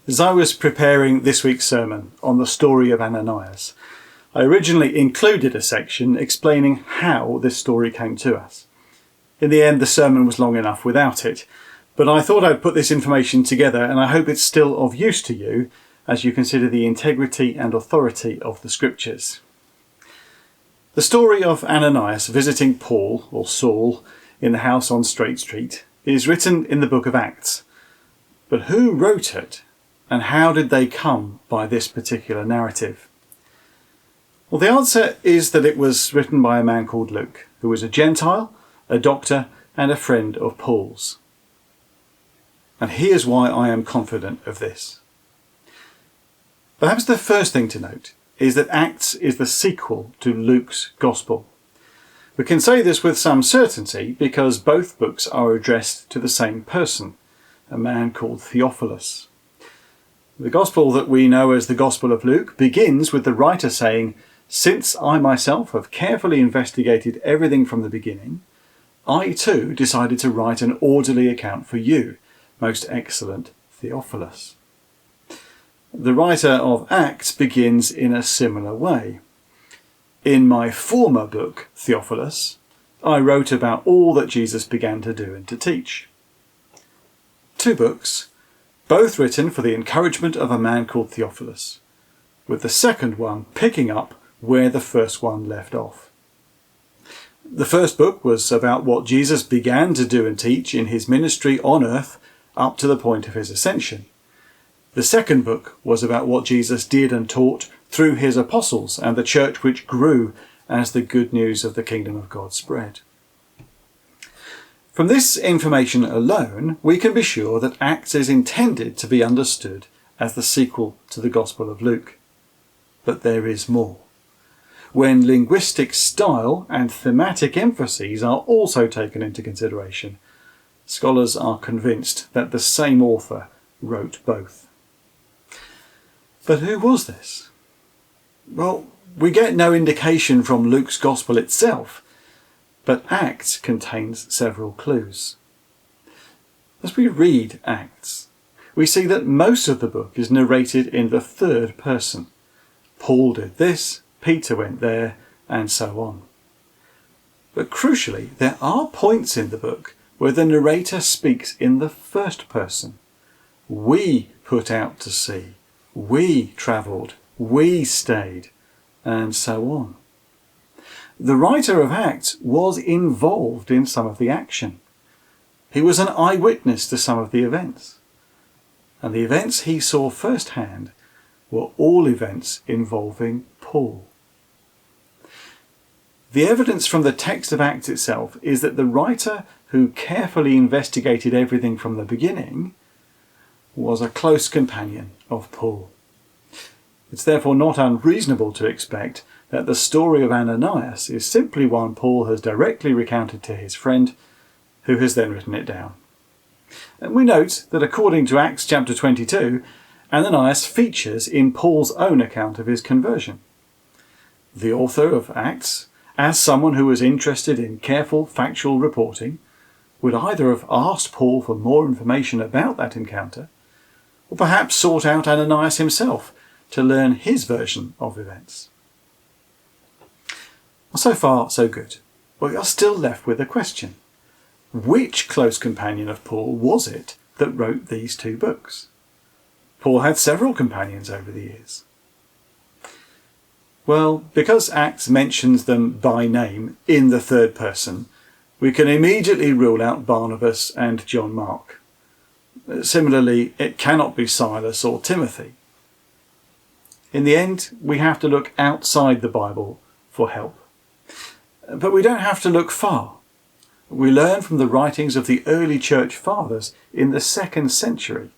As I was preparing this week's sermon on the story of Ananias, I originally included a section explaining how this story came to us. In the end, the sermon was long enough without it, but I thought I'd put this information together, and I hope it's still of use to you as you consider the integrity and authority of the scriptures. The story of Ananias visiting Paul, or Saul, in the house on Straight Street is written in the book of Acts. But who wrote it, and how did they come by this particular narrative? Well, the answer is that it was written by a man called Luke, who was a Gentile, a doctor, and a friend of Paul's. And here's why I am confident of this. Perhaps the first thing to note is that Acts is the sequel to Luke's Gospel. We can say this with some certainty because both books are addressed to the same person, a man called Theophilus. The Gospel that we know as the Gospel of Luke begins with the writer saying, "Since I myself have carefully investigated everything from the beginning, I too decided to write an orderly account for you, most excellent Theophilus." The writer of Acts begins in a similar way. "In my former book, Theophilus, I wrote about all that Jesus began to do and to teach." Two books, both written for the encouragement of a man called Theophilus, with the second one picking up where the first one left off. The first book was about what Jesus began to do and teach in his ministry on earth up to the point of his ascension. The second book was about what Jesus did and taught through his apostles and the church which grew as the good news of the kingdom of God spread. From this information alone, we can be sure that Acts is intended to be understood as the sequel to the Gospel of Luke. But there is more. When linguistic style and thematic emphases are also taken into consideration, scholars are convinced that the same author wrote both. But who was this? Well, we get no indication from Luke's Gospel itself, but Acts contains several clues. As we read Acts, we see that most of the book is narrated in the third person. Paul did this, Peter went there, and so on. But crucially, there are points in the book where the narrator speaks in the first person. We put out to sea, we travelled, we stayed, and so on. The writer of Acts was involved in some of the action. He was an eyewitness to some of the events. And the events he saw firsthand were all events involving Paul. The evidence from the text of Acts itself is that the writer, who carefully investigated everything from the beginning, was a close companion of Paul. It's therefore not unreasonable to expect that the story of Ananias is simply one Paul has directly recounted to his friend, who has then written it down. And we note that according to Acts chapter 22, Ananias features in Paul's own account of his conversion. The author of Acts, as someone who was interested in careful factual reporting, would either have asked Paul for more information about that encounter, or perhaps sought out Ananias himself to learn his version of events. So far, so good. But we are still left with a question. Which close companion of Paul was it that wrote these two books? Paul had several companions over the years. Well, because Acts mentions them by name in the third person, we can immediately rule out Barnabas and John Mark. Similarly, it cannot be Silas or Timothy. In the end, we have to look outside the Bible for help. But we don't have to look far. We learn from the writings of the early church fathers in the 2nd century,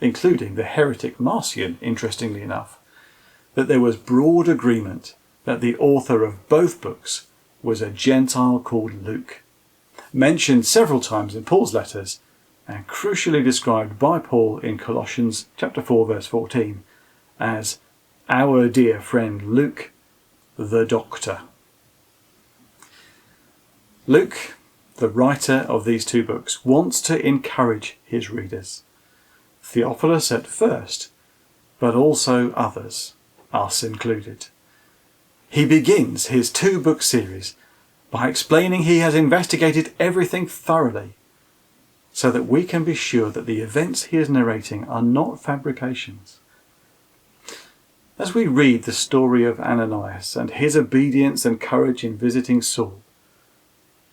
including the heretic Marcion, interestingly enough, that there was broad agreement that the author of both books was a Gentile called Luke, mentioned several times in Paul's letters and crucially described by Paul in Colossians chapter 4 verse 14 as our dear friend Luke, the doctor. Luke, the writer of these two books, wants to encourage his readers. Theophilus at first, but also others, us included. He begins his 2-book series by explaining he has investigated everything thoroughly, so that we can be sure that the events he is narrating are not fabrications. As we read the story of Ananias and his obedience and courage in visiting Saul,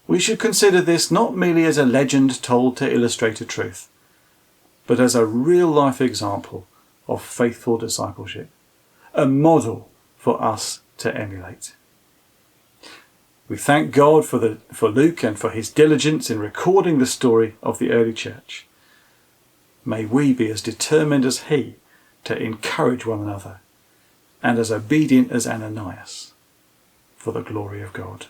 we should consider this not merely as a legend told to illustrate a truth, but as a real-life example of faithful discipleship, a model for us to emulate. We thank God for Luke and for his diligence in recording the story of the early church. May we be as determined as he to encourage one another, and as obedient as Ananias, for the glory of God.